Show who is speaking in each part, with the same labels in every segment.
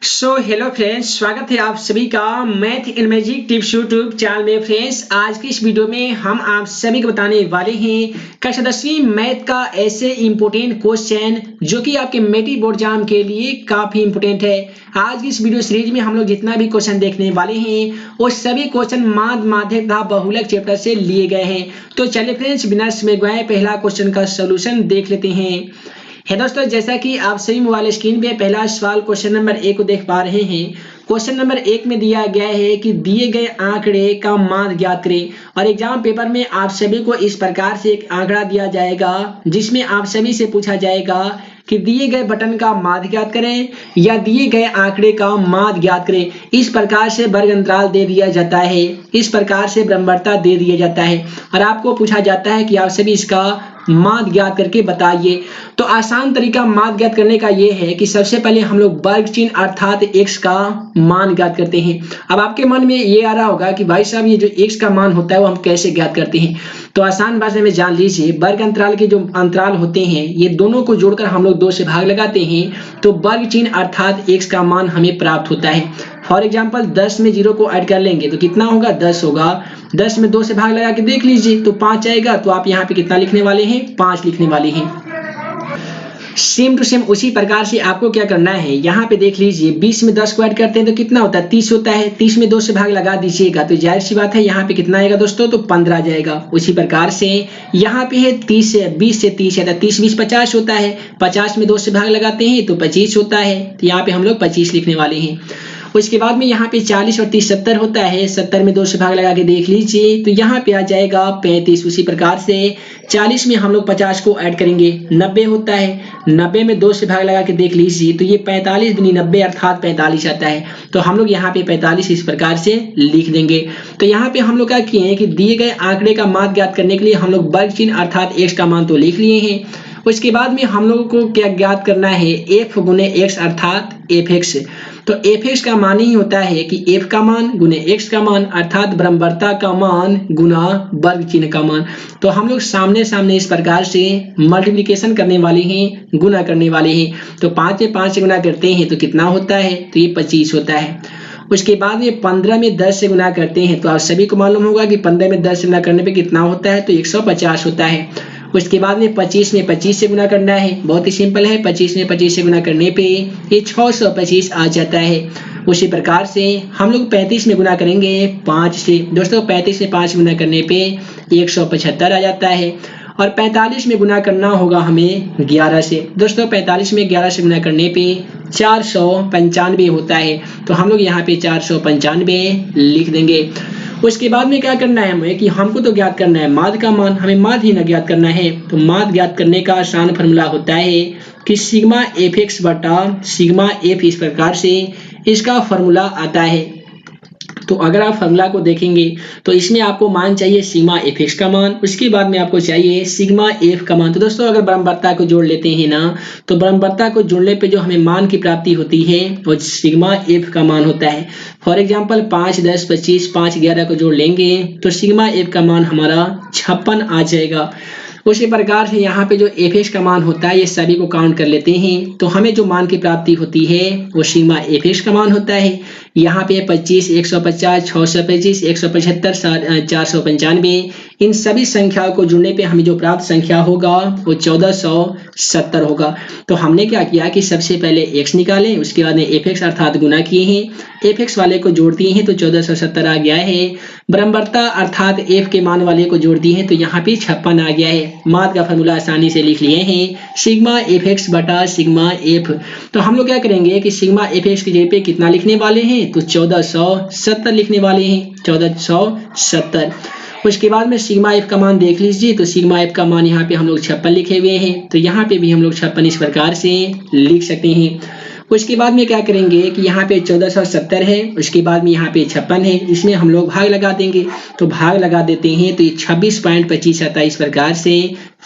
Speaker 1: Hello friends, स्वागत है आप सभी का math in magic tips YouTube channel में। फ्रेंड्स, आज की इस वीडियो में हम आप सभी को बताने वाले हैं कक्षा 10वीं मैथ का ऐसे इंपॉर्टेंट क्वेश्चन जो कि आपके मैट्रिक बोर्ड एग्जाम के लिए काफी इंपॉर्टेंट है। आज की इस वीडियो सीरीज में हम लोग जितना भी क्वेश्चन देखने वाले हैं वो सभी क्वेश्चन माध्यमिक तथा बहुलक चैप्टर से लिए गए हैं। तो चलिए फ्रेंड्स, बिना समय गवाए पहला क्वेश्चन का सोल्यूशन देख लेते हैं। है दोस्तों, जैसा कि आप सभी मोबाइल स्क्रीन पे पहला सवाल क्वेश्चन नंबर 1 को देख पा रहे हैं। क्वेश्चन नंबर 1 में दिया गया है कि दिए गए आंकड़े का मान ज्ञात करें। और एग्जाम पेपर में आप सभी को इस प्रकार से एक आंकड़ा दिया जाएगा जिसमें आप सभी से पूछा जाएगा कि दिए गए बटन का माध्य ज्ञात करें या दिए गए आंकड़े का माध्य ज्ञात करें। इस प्रकार से वर्ग अंतराल दे दिया जाता है, इस प्रकार से ब्रह्मवर्ता दे दिया जाता है और आपको पूछा जाता है कि आप सभी इसका माध्य ज्ञात करके बताइए। तो आसान तरीका माध्य ज्ञात करने का ये है कि सबसे पहले हम लोग वर्ग चिन्ह अर्थात x का मान ज्ञात करते हैं। अब आपके मन में ये आ रहा होगा कि भाई साहब, ये जो x का मान होता है वो हम कैसे ज्ञात करते हैं। तो आसान भाषा में जान लीजिए, वर्ग अंतराल के जो अंतराल होते हैं ये दोनों को जोड़कर हम लोग 2 से भाग लगाते हैं तो वर्ग चिन्ह अर्थात x का मान हमें प्राप्त होता है। फॉर एग्जाम्पल 10 में 0 को ऐड कर लेंगे तो कितना होगा, 10 होगा। 10 में 2 से भाग लगा के देख लीजिए तो 5 आएगा। तो आप यहाँ पे कितना लिखने वाले हैं, 5 लिखने वाले हैं। सेम टू सेम उसी प्रकार से आपको क्या करना है, यहाँ पे देख लीजिए 20 में 10 को ऐड करते हैं तो कितना होता है, 30 होता है। 30 में 2 से भाग लगा दीजिएगा तो जाहिर सी बात है यहाँ पे कितना आएगा दोस्तों, तो 15 आ जाएगा। उसी प्रकार से यहाँ पे है 20 से 30 है तो 30 20 50 होता है। 50 में 2 से भाग लगाते हैं तो 25 होता है। तो यहाँ पे हम लोग 25 लिखने वाले हैं। उसके बाद में यहाँ पे 40 और 30 70 होता है। 70 में 2 से भाग लगा के देख लीजिए तो यहाँ पे आ जाएगा 35। उसी प्रकार से 40 में हम लोग 50 को ऐड करेंगे, 90 होता है। 90 में 2 से भाग लगा के देख लीजिए तो ये 45 दूनी 90 अर्थात 45 आता है। तो हम लोग यहाँ पे 45 इस प्रकार से लिख देंगे। तो यहाँ पे हम लोग क्या किए हैं कि दिए गए आंकड़े का मान ज्ञात करने के लिए हम लोग वर्ग चिन्ह अर्थात x का मान तो लिख लिए हैं। उसके बाद में हम लोगों को क्या ज्ञात करना है, f गुने x अर्थात fx। तो fx का मान ही होता है कि f का मान गुने x का मान अर्थात ब्रह्मवर्ता का मान गुना वर्ग चिन्ह का मान। तो हम लोग सामने सामने इस प्रकार से मल्टीप्लिकेशन करने वाले हैं, गुना करने वाले हैं। तो 5 में 5 से गुना करते हैं तो कितना होता है, तो ये 25 होता है। उसके बाद में 15 में 10 से गुना करते हैं तो आप सभी को मालूम होगा कि 15 में 10 से गुना करने पे कितना होता है, तो 150 होता है। उसके बाद में 25 में 25 से गुना करना है, बहुत ही सिंपल है। 25 में 25 से गुना करने पे ये 625 आ जाता है। उसी प्रकार से हम लोग 35 में गुना करेंगे 5 से। दोस्तों 35 में 5 गुना करने पे 175 आ जाता है। और 45 में गुना करना होगा हमें 11 से। दोस्तों 45 में 11 से गुना करने पे 495 होता है। तो हम लोग यहाँ पे 495 लिख देंगे। उसके बाद में क्या करना है हमें कि हमको तो ज्ञात करना है माध्य का मान, हमें माध्य ही ना ज्ञात करना है। तो माध्य ज्ञात करने का आसान फॉर्मूला होता है कि सिग्मा fx बटा सिग्मा f। इस प्रकार से इसका फॉर्मूला आता है। तो अगर आप फॉर्मूला को देखेंगे तो इसमें आपको मान चाहिए सिग्मा fx का मान, उसके बाद में आपको चाहिए सिग्मा f का मान। तो दोस्तों अगर ब्रह्मवर्ता को जोड़ लेते हैं ना, तो ब्रह्मवर्ता को जोड़ने पे जो हमें मान की प्राप्ति होती है वो सिग्मा f का मान होता है। फॉर एग्जाम्पल 5 10 25 5 11 को जोड़ लेंगे तो सिग्मा f का मान हमारा 56 आ जाएगा। उसी प्रकार से यहाँ पे जो fx का मान होता है ये सभी को काउंट कर लेते हैं तो हमें जो मान की प्राप्ति होती है वो सिग्मा fx का मान होता है। यहाँ पे 25 150 625 175 495 इन सभी संख्याओं को जुड़ने पे हमें जो प्राप्त संख्या होगा वो 1470 होगा। तो हमने क्या किया कि सबसे पहले x निकाले, उसके बाद में fx अर्थात गुना किए हैं, fx वाले को जोड़ दिए हैं तो 1470 आ गया है। ब्रह्मवर्ता अर्थात f के मान वाले को जोड़ दिए हैं तो यहाँ पे 56 आ गया है। माध्य का फॉर्मूला आसानी से लिख लिए हैं, सिग्मा fx बटा सिग्मा f। तो हम लोग क्या करेंगे कि सिग्मा fx की जगह पे कितना लिखने वाले हैं, तो 1470 लिखने वाले हैं, 1470। उसके बाद में सिग्मा f का मान देख लीजिए तो सिग्मा f का मान यहाँ पे हम लोग 56 लिखे हुए हैं। तो यहाँ पे भी हम लोग 56 इस प्रकार से लिख सकते हैं। उसके बाद में क्या करेंगे कि यहाँ पे 1470 है, उसके बाद में यहाँ पे 56 है, इसमें हम लोग भाग लगा देंगे। तो भाग लगा देते हैं तो ये 26.25 आता है। इस प्रकार से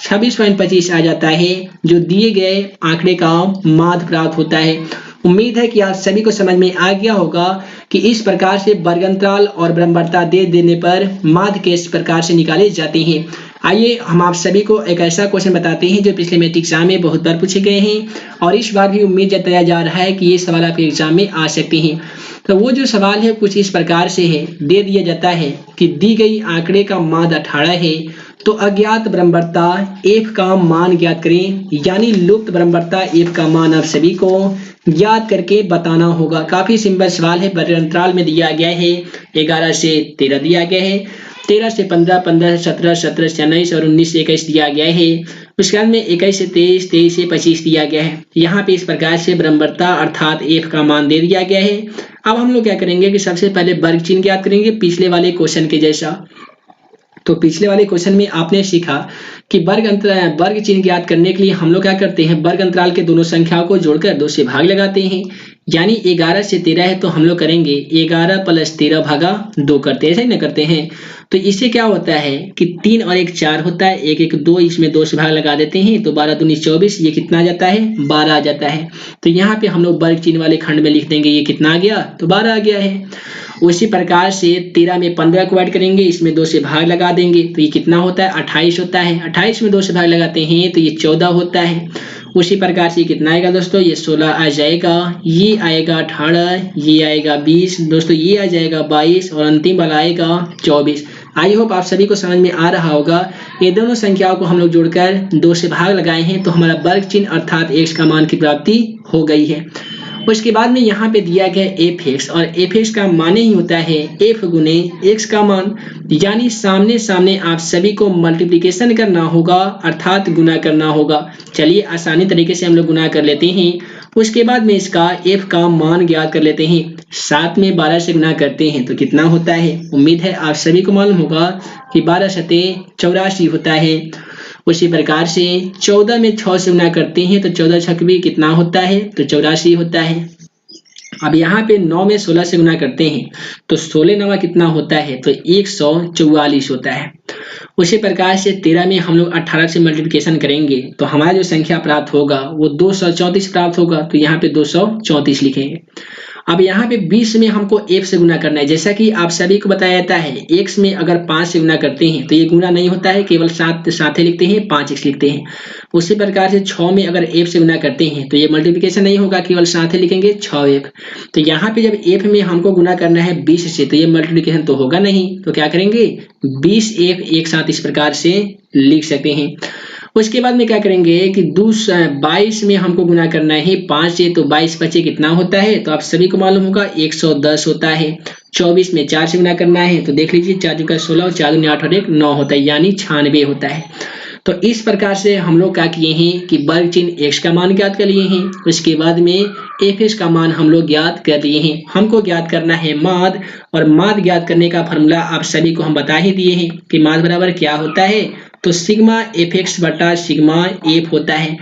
Speaker 1: 26.25 आ जाता है जो दिए गए आंकड़े का माध्य प्राप्त होता है। उम्मीद है कि आप सभी को समझ में आ गया होगा कि इस प्रकार से वर्ग अंतराल और ब्रह्मवर्ता दे देने पर माध्य किस प्रकार से निकाले जाते हैं। आइए हम आप सभी को एक ऐसा क्वेश्चन बताते हैं जो पिछले मैट्रिक एग्जाम में बहुत बार पूछे गए हैं और इस बार भी उम्मीद जताया जा रहा है कि ये सवाल आपके एग्जाम में आ सकते हैं। तो वो जो सवाल है कुछ इस प्रकार से है, दे दिया जाता है कि दी गई आंकड़े का माध्य 18 है तो अज्ञात ब्रह्मवर्ता f का मान ज्ञात करें, यानी लुप्त ब्रह्मवर्ता f का मान आप सभी को ज्ञात करके बताना होगा। काफी सिंपल सवाल है। वर्ग अंतराल में दिया गया है 11 से 13 दिया गया है, 13 से 15, 15 से 17, 17 से 19 और 19 से 21 दिया गया है। उसके बाद में 21 से 23, 23 से 25 दिया गया है। यहाँ पे इस प्रकार से ब्रह्मवर्ता अर्थात f का मान दे दिया गया है। अब हम लोग क्या करेंगे कि सबसे पहले वर्ग चिन्ह ज्ञात करेंगे पिछले वाले क्वेश्चन के जैसा। तो पिछले वाले क्वेश्चन में आपने सीखा कि वर्ग चिन्ह ज्ञात करने के लिए हम लोग क्या करते हैं, वर्ग अंतराल के दोनों संख्याओं को जोड़कर 2 से भाग लगाते हैं। यानी 11 से 13 है तो हम लोग करेंगे 11 + 13 भागा 2 करते हैं, ऐसा ही ना करते हैं। तो इससे क्या होता है कि 3 और 1 4 होता है, 1 1 2, इसमें 2 से भाग लगा देते हैं तो 12 दूनी 24, ये कितना आ जाता है 12 आ जाता है। तो यहाँ पे हम लोग वर्ग चिन्ह वाले खंड में लिख देंगे ये कितना आ गया, तो 12 आ गया है। उसी प्रकार से 13 में 15 को ऐड करेंगे, इसमें 2 से भाग लगा देंगे तो ये कितना होता है 28 होता है। 28 में 2 से भाग लगाते हैं तो ये 14 होता है। उसी प्रकार से कितना आएगा दोस्तों, ये 16 आ जाएगा, ये आएगा 18, ये आएगा 20 दोस्तों, ये आ जाएगा 22 और अंतिम वाला आएगा 24। आई होप आप सभी को समझ में आ रहा होगा। ये दोनों संख्याओं को हम लोग जोड़कर 2 से भाग लगाए हैं तो हमारा वर्ग चिन्ह अर्थात x का मान की प्राप्ति हो गई है। उसके बाद में यहाँ पे दिया गया f(x) और f(x) का मान ही होता है f गुने x का मान, यानी सामने सामने आप सभी को मल्टीप्लिकेशन करना होगा अर्थात गुना करना होगा। चलिए आसानी तरीके से हम लोग गुना कर लेते हैं। उसके बाद में इसका f का मान ज्ञात कर लेते हैं। 7 में 12 से गुना करते हैं तो कितना होता है, उम्मीद है आप सभी को मालूम होगा कि 12 सते 84 होता है। उसी प्रकार से 14 में 6 से गुना करते हैं तो 14 छक्के कितना होता है, तो 84 होता है। अब यहाँ पे 9 में 16 से गुना करते हैं तो 16 9 कितना होता है, तो 144 होता है। उसी प्रकार से 13 में हम लोग 18 से मल्टीप्लिकेशन करेंगे तो हमारा जो संख्या प्राप्त होगा वो 234 प्राप्त होगा, तो यहाँ पे 234 लिखेंगे। अब यहाँ पे 20 में हमको f से गुना करना है। जैसा कि आप सभी को बताया जाता है x में अगर 5 से गुना करते हैं तो ये गुना नहीं होता है, केवल 7 साथे लिखते हैं, 5x लिखते हैं। उसी प्रकार से 6 में अगर f से गुना करते हैं तो ये मल्टीप्लिकेशन नहीं होगा, केवल साथे लिखेंगे 6f। तो यहाँ पे जब f में हमको गुना करना है 20 से तो ये मल्टीप्लिकेशन तो होगा नहीं, तो क्या करेंगे 20f एक साथ इस प्रकार से लिख सकते हैं। उसके बाद में क्या करेंगे कि 22 में हमको गुना करना है 5 से, तो 22 5 कितना होता है, तो आप सभी को मालूम होगा 110 होता है। 24 में 4 से गुना करना है तो देख लीजिए 4 दूनी 16 और 4 दूनी 8 और 1 9 होता है, यानी 96 होता है। तो इस प्रकार से हम लोग क्या किए हैं कि वर्ग चिन्ह x का मान ज्ञात कर लिए हैं। उसके बाद में f(x) का मान हम लोग ज्ञात कर लिए हैं। हमको ज्ञात करना है माध्य, और माध्य ज्ञात करने का फॉर्मूला आप सभी को हम बता ही दिए हैं कि माध्य बराबर क्या होता है, तो सिग्मा f(x) बटा सिग्मा f होता है।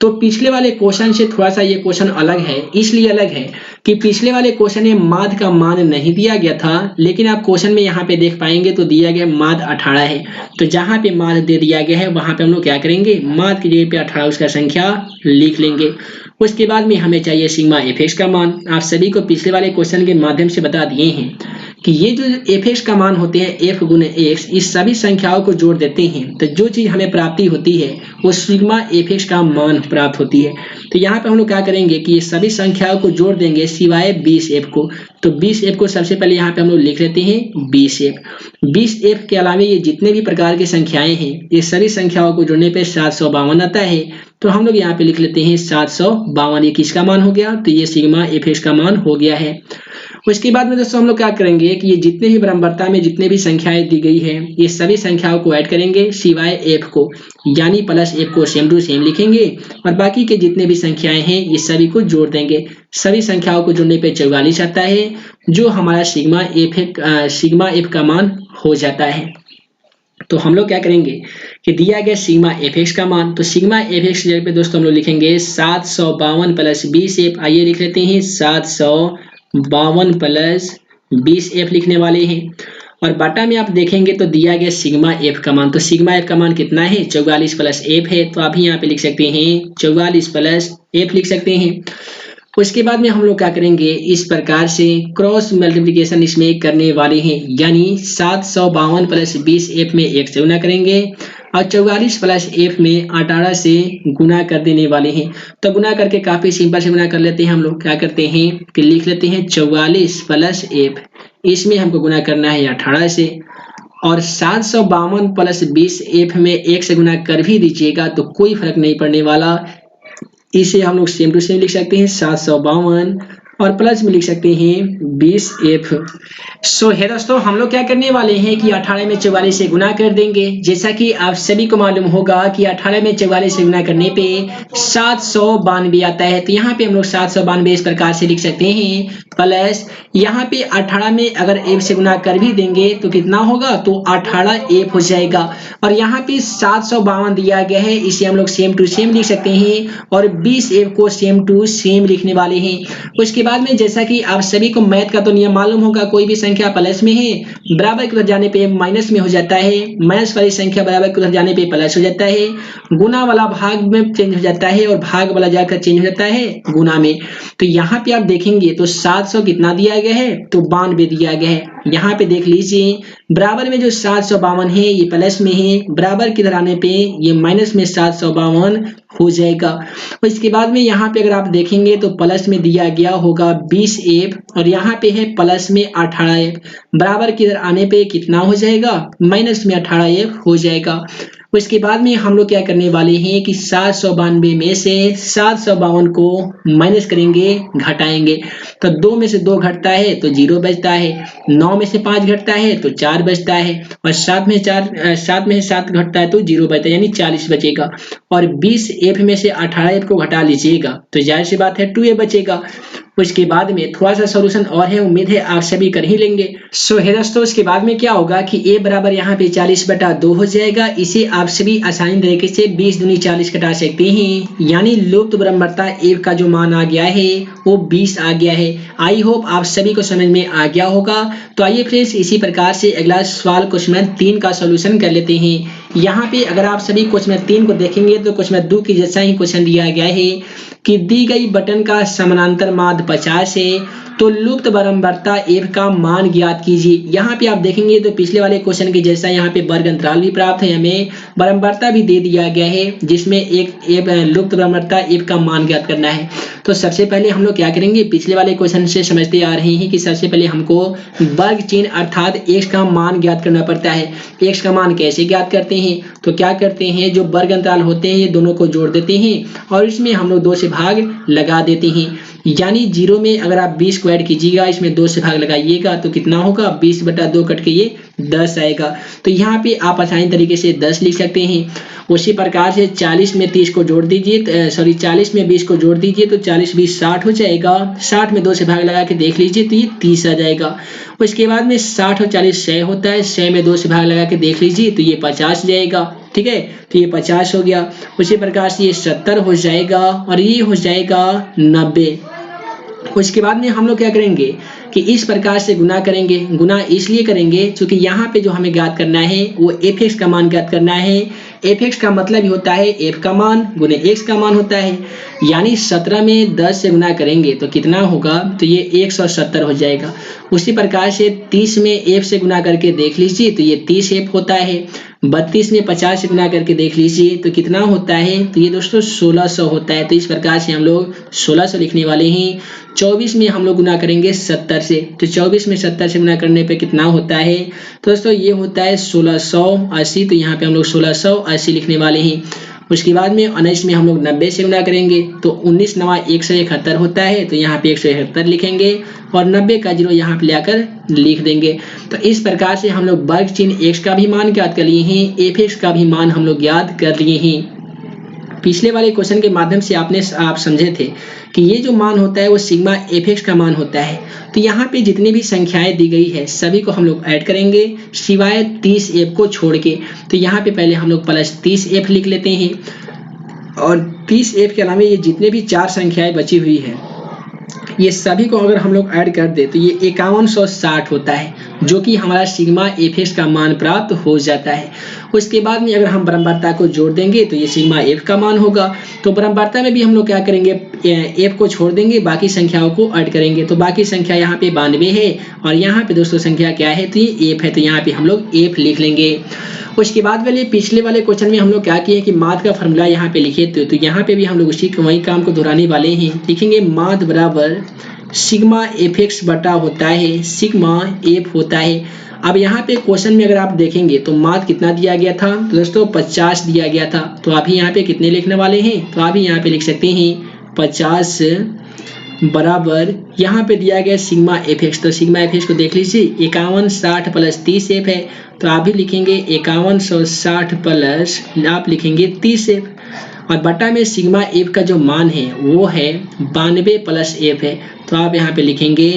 Speaker 1: तो पिछले वाले क्वेश्चन से थोड़ा सा ये क्वेश्चन अलग है, इसलिए अलग है कि पिछले वाले क्वेश्चन में माध्य का मान नहीं दिया गया था, लेकिन आप क्वेश्चन में यहाँ पे देख पाएंगे तो दिया गया माध्य 18 है। तो जहाँ पे माध्य दे दिया गया है वहां पे हम लोग क्या करेंगे, माध्य की जगह पे 18 उसका संख्या लिख लेंगे। उसके बाद में हमें चाहिए सिग्मा f(x) का मान। आप सभी को पिछले वाले क्वेश्चन के माध्यम से बता दिए हैं कि ये जो f(x) का मान होते हैं f गुने x, इस सभी संख्याओं को जोड़ देते हैं तो जो चीज हमें प्राप्ति होती है वो सिग्मा f(x) का मान प्राप्त होती है। तो यहाँ पे हम लोग क्या करेंगे कि ये सभी संख्याओं को जोड़ देंगे सिवाय 20f को। तो 20f को सबसे पहले यहाँ पे हम लोग लिख लेते हैं 20f। 20f के अलावा ये जितने भी प्रकार की संख्याएं हैं ये सभी संख्याओं को जोड़ने पे 752 आता है। तो हम लोग यहाँ पे लिख लेते हैं 752। ये किसका मान हो गया, तो ये सिग्मा f(x) का मान हो गया है। उसके बाद में दोस्तों हम लोग क्या करेंगे कि ये जितने भी ब्रह्मवर्ता में जितने भी संख्याएं दी गई है ये सभी संख्याओं को ऐड करेंगे सिवाय f को, यानी प्लस f को सेम टू सेम लिखेंगे और बाकी के जितने भी संख्याएं हैं ये सभी को जोड़ देंगे। सभी संख्याओं को जोड़ने पे 44 आता है, जो हमारा सिग्मा f का मान हो जाता है। तो हम लोग क्या करेंगे कि दिया गया सिग्मा f(x) का मान, तो सिग्मा f(x) की जगह पे दोस्तों हम लोग लिखेंगे 752 प्लस 20f। आइए लिख लेते हैं 752 प्लस 20f लिखने वाले हैं। और बटा में आप देखेंगे तो दिया गया सिग्मा f का मान, तो सिग्मा f का मान कितना है 44 प्लस f है। तो आप यहाँ पे लिख सकते हैं 44 प्लस f लिख सकते हैं। उसके बाद में हम लोग क्या करेंगे, इस प्रकार से क्रॉस मल्टीप्लिकेशन इसमें करने वाले हैं, यानी 752 प्लस 20f में 1 से गुना करेंगे और 44 प्लस f में 18 से गुना कर देने वाले हैं। तो गुना करके काफी सिंपल से गुना कर लेते हैं। हम लोग क्या करते हैं कि लिख लेते हैं 44 प्लस f, इसमें हमको गुना करना है 18 से, और 752 प्लस 20f में 1 से गुना कर भी दीजिएगा तो कोई फर्क नहीं पड़ने वाला। इसे हम लोग सेम टू सेम लिख सकते हैं 752 और प्लस में लिख सकते हैं 20f। सो है दोस्तों, हम लोग क्या करने वाले हैं कि 18 में 44 से गुना कर देंगे। जैसा कि आप सभी को मालूम होगा कि 18 में 44 से गुना करने पे 792 आता है। तो यहाँ पे हम लोग 792 इस प्रकार से लिख सकते हैं, प्लस यहाँ पे 18 में अगर f से गुना कर भी देंगे तो कितना होगा, तो 18f हो जाएगा। और यहाँ पे 752 दिया गया है, इसे हम लोग सेम टू सेम लिख सकते हैं और 20f को सेम टू सेम लिखने वाले हैं। उसके बाद में जैसा कि आप सभी को मैथ का तो नियम मालूम होगा, कोई भी संख्या प्लस में है बराबर की तरफ जाने पे माइनस में हो जाता है, माइनस वाली संख्या बराबर की तरफ जाने पे प्लस हो जाता है, गुना वाला भाग में चेंज हो जाता है और भाग वाला जाकर चेंज हो जाता है गुना में। तो यहाँ पे आप देखेंगे तो 700 कितना दिया गया है, तो 92 दिया गया है। यहाँ पे देख लीजिए बराबर में जो 752 है ये प्लस में है, बराबर की तरह आने पे ये माइनस में 752 हो जाएगा। और इसके बाद में यहाँ पे अगर आप देखेंगे तो प्लस में दिया गया होगा 20f और यहाँ पे है प्लस में 18f, बराबर की तरह आने पे कितना हो जाएगा, माइनस में 18f हो जाएगा। उसके बाद में हम लोग क्या करने वाले हैं कि 792 में से 752 को माइनस करेंगे, घटाएंगे। तो 2 में से 2 घटता है तो 0 बचता है, 9 में से 5 घटता है तो 4 बचता है, और 7 में से 7 घटता है तो 0 बचता है, यानी 40 बचेगा। और 20f में से 18f को घटा लीजिएगा तो जाहिर सी बात है 2a बचेगा। उसके बाद में थोड़ा सा सॉल्यूशन और है, उम्मीद है आप सभी कर ही लेंगे। सो है दोस्तों, उसके बाद में क्या होगा कि a बराबर यहाँ पे 40/2 हो जाएगा। इसे आप सभी आसानी तरीके से 20 दूनी 40 घटा सकते हैं, यानी लुप्त बराबरता a का जो मान आ गया है वो 20 आ गया है। आई होप आप सभी को समझ में आ गया होगा। तो आइए फ्रेंड्स, इसी प्रकार से अगला सवाल क्वेश्चन 3 का सॉल्यूशन कर लेते हैं। यहाँ पे अगर आप सभी क्वेश्चन 3 को देखेंगे तो क्वेश्चन 2 की जैसा ही क्वेश्चन दिया गया है कि दी गई बटन का समानांतर माध्य 50 है तो लुप्त बराबरता f का मान ज्ञात कीजिए। यहाँ पे आप देखेंगे तो पिछले वाले क्वेश्चन के जैसा यहाँ पे वर्ग अंतराल भी प्राप्त है, हमें बराबरता भी दे दिया गया है जिसमें एक लुप्त बराबरता f का मान ज्ञात करना है। तो सबसे पहले हम लोग क्या करेंगे, पिछले वाले क्वेश्चन से समझते आ रहे हैं कि सबसे पहले हमको वर्ग चिन्ह अर्थात x का मान ज्ञात करना पड़ता है। x का मान कैसे ज्ञात करते हैं, तो क्या करते हैं, जो वर्ग अंतराल होते हैं ये दोनों को जोड़ देते हैं और इसमें हम लोग 2 से भाग लगा देते हैं। यानी 0 में अगर आप 20 को ऐड कीजिएगा, इसमें 2 से भाग लगाइएगा तो कितना होगा, 20/2 कट के ये 10 आएगा। तो यहाँ पे आप आसानी तरीके से 10 लिख सकते हैं। उसी प्रकार से 40 में 30 को जोड़ दीजिए, 40 में 20 को जोड़ दीजिए तो 40-20 60 हो जाएगा। 60 में 2 से भाग लगा के देख लीजिए तो ये 30 आ जाएगा। उसके बाद में 60 और 40 100 होता है, 100 में 2 से भाग लगा के देख लीजिए तो ये 50 जाएगा। ठीक है, तो ये 50 हो गया। उसी प्रकार से ये 70 हो जाएगा और ये हो जाएगा 90। उसके बाद में हम लोग क्या करेंगे कि इस प्रकार से गुना करेंगे। गुना इसलिए करेंगे क्योंकि यहाँ पे जो हमें ज्ञात करना है वो fx का मान ज्ञात करना है। fx का मतलब ही होता है f का मान गुने x का मान होता है। यानी 17 में 10 से गुना करेंगे तो कितना होगा, तो ये 170 हो जाएगा। उसी प्रकार से 30 में f से गुना करके देख लीजिए तो ये 30f होता है। 32 में 50 से गुना करके देख लीजिए तो कितना होता है, तो ये दोस्तों 1600 होता है। तो इस प्रकार से हम लोग 1600 लिखने वाले हैं। 24 में हम लोग गुना करेंगे 70 से, तो 24 में 70 से गुना करने पे कितना होता है, तो दोस्तों ये होता है 1680। तो यहाँ पे हम लोग 1680 लिखने वाले हैं। उसके बाद में 19 में हम लोग 90 से गुना करेंगे तो 19 9 171 होता है। तो यहाँ पे 171 लिखेंगे और 90 का 0 यहाँ पे लाकर लिख देंगे। तो इस प्रकार से हम लोग वर्ग चिन्ह x का भी मान ज्ञात कर लिए हैं, fx का भी मान हम लोग ज्ञात कर लिए हैं। पिछले वाले क्वेश्चन के माध्यम से आप समझे थे कि ये जो मान होता है वो सिग्मा fx का मान होता है। तो यहाँ पे जितनी भी संख्याएं दी गई है सभी को हम लोग ऐड करेंगे सिवाय 30f को छोड़ के। तो यहाँ पे पहले हम लोग प्लस 30f लिख लेते हैं और 30f के अलावा ये जितने भी 4 संख्याएं बची हुई है ये सभी को अगर हम लोग ऐड कर दे तो ये 5160 होता है। जो कि हमारा सिग्मा एफ एक्स का मान प्राप्त हो जाता है। उसके बाद में अगर हम बराबरता को जोड़ देंगे तो ये सिग्मा एफ का मान होगा। तो बराबरता में भी हम लोग क्या करेंगे, एफ को छोड़ देंगे, बाकी संख्याओं को ऐड करेंगे। तो बाकी संख्या यहाँ पे 92 है और यहाँ पे दोस्तों संख्या क्या है, तो ये एफ है, तो यहाँ पे हम लोग एफ लिख लेंगे। उसके बाद वाले पिछले वाले क्वेश्चन में हम लोग क्या किए कि माद का फॉर्मूला यहाँ पे लिखे थे, तो यहाँ पे भी हम लोग उसी वही काम को दोहराने वाले हैं। लिखेंगे माद बराबर सिग्मा एफ एक्स बटा होता है सिग्मा एफ होता है। अब यहाँ पे क्वेश्चन में अगर आप देखेंगे तो माद कितना दिया गया था, तो दोस्तों 50 दिया गया था। तो अभी यहाँ पे कितने लिखने वाले हैं, तो अभी यहाँ पे लिख सकते हैं 50 बराबर यहाँ पे दिया गया सिग्मा एफ एक्स। तो सिग्मा एफ एक्स को देख लीजिए 51 60 प्लस 30 एफ है, तो आप भी लिखेंगे 5160 प्लस आप लिखेंगे 30 एफ और बटा में सिग्मा एफ का जो मान है वो है 92 प्लस एफ है, तो आप यहाँ पे लिखेंगे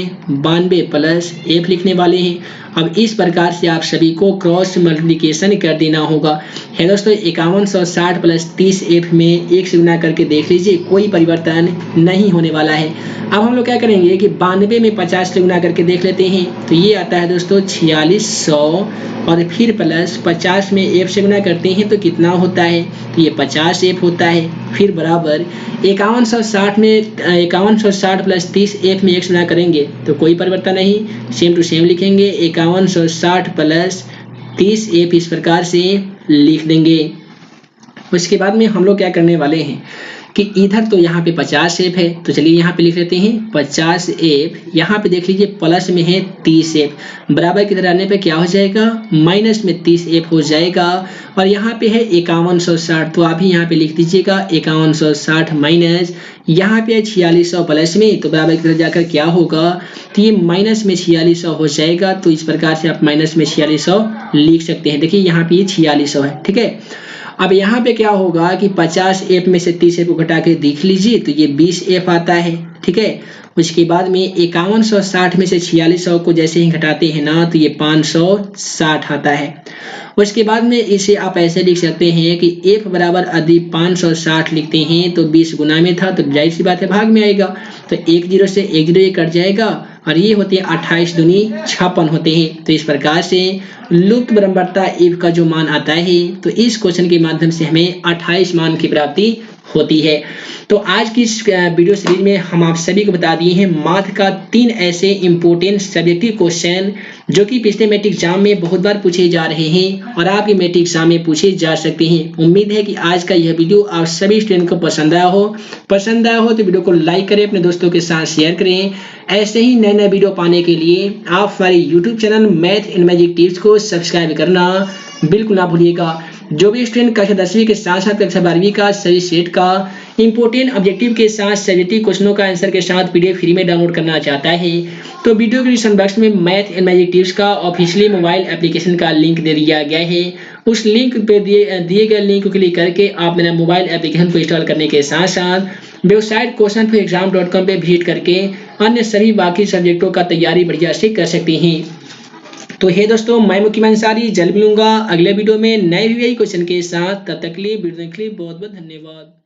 Speaker 1: 92 प्लस एफ लिखने वाले हैं। अब इस प्रकार से आप सभी को क्रॉस मल्टीप्लिकेशन कर देना होगा। है दोस्तों 5160 प्लस 30 एफ में 1 से गुना करके देख लीजिए, कोई परिवर्तन नहीं होने वाला है। अब हम लोग क्या करेंगे कि 92 में 50 से गुना करके देख लेते हैं, तो ये आता है दोस्तों 4600 और फिर प्लस 50 में एफ से गुना करते हैं तो कितना होता है, तो ये 50 एफ होता है। फिर बराबर 5160 में 5160 प्लस 30 एफ में 1 से गुना करेंगे तो कोई परिवर्तन नहीं, सेम टू सेम लिखेंगे 5160 प्लस 30 एफ इस प्रकार से लिख देंगे। उसके बाद में हम लोग क्या करने वाले हैं कि इधर तो यहाँ पे 50 एफ है, तो चलिए यहाँ पे लिख लेते हैं 50 एफ। यहाँ पे देख लीजिए प्लस में है 30 एफ, बराबर की तरह आने पे क्या हो जाएगा, माइनस में 30 एफ हो जाएगा। और यहाँ पे है 5160, तो अभी यहाँ पे लिख दीजिएगा 5160 माइनस यहाँ पे है 4600 प्लस में, तो बराबर की तरह जाकर क्या होगा, तो ये माइनस में 4600 हो जाएगा। तो इस प्रकार से आप माइनस में 4600 लिख सकते हैं। देखिए यहाँ पे ये 4600 है, ठीक है। अब यहाँ पे क्या होगा कि 50 एफ में से 30 एफ को घटा के देख लीजिए तो ये 20 एफ आता है, ठीक है। उसके बाद में 5160 में से 4600 को जैसे ही घटाते हैं ना तो ये 560 आता है। उसके बाद में इसे आप ऐसे लिख सकते हैं कि f बराबर यदि 560 लिखते हैं तो 20 गुना में था तो जाहिर सी बात है भाग में आएगा, तो 1 0 से 1 0 ये कट जाएगा और ये होते हैं 28 दूनी 56 होते हैं। तो इस प्रकार से लुप्त बराबरता f का जो मान आता है तो इस क्वेश्चन के माध्यम से हमें 28 मान की प्राप्ति होती है। तो आज की इस वीडियो सीरीज में हम आप सभी को बता दिए हैं मैथ का 3 ऐसे इंपॉर्टेंट सब्जेक्टिव क्वेश्चन जो कि पिछले मैट्रिक एग्जाम में बहुत बार पूछे जा रहे हैं और आपके मैट्रिक एग्जाम में पूछे जा सकते हैं। उम्मीद है कि आज का यह वीडियो आप सभी स्टूडेंट को पसंद आया हो तो वीडियो को लाइक करें, अपने दोस्तों के साथ शेयर करें। ऐसे ही नए नए वीडियो पाने के लिए आप हमारे YouTube channel math and magic tips को सब्सक्राइब करना बिल्कुल ना भूलिएगा। जो भी स्टूडेंट कक्षा 10वीं के साथ साथ कक्षा 12वीं का सभी सेट का इंपॉर्टेंट ऑब्जेक्टिव के साथ सब्जेक्टिव क्वेश्चनों का आंसर के साथ पीडीएफ फ्री में डाउनलोड करना चाहता है तो वीडियो के डिस्क्रिप्शन बॉक्स में मैथ एंड मैजिक टिप्स का ऑफिशियली मोबाइल एप्लीकेशन का लिंक दे दिया गया है। उस लिंक पे दिए गए लिंक को क्लिक करके आप मेरा मोबाइल एप्लीकेशन को इंस्टॉल करने के साथ साथ वेबसाइट questionforexam.com पे विजिट करके अन्य सभी बाकी सब्जेक्टों का तैयारी बढ़िया से कर सकते हैं। तो हे दोस्तों, मैं मुकीम अंसारी जल्द मिलूंगा अगले वीडियो में नए क्वेश्चन के साथ। तब तक के लिए वीडियो देखने के लिए बहुत बहुत धन्यवाद।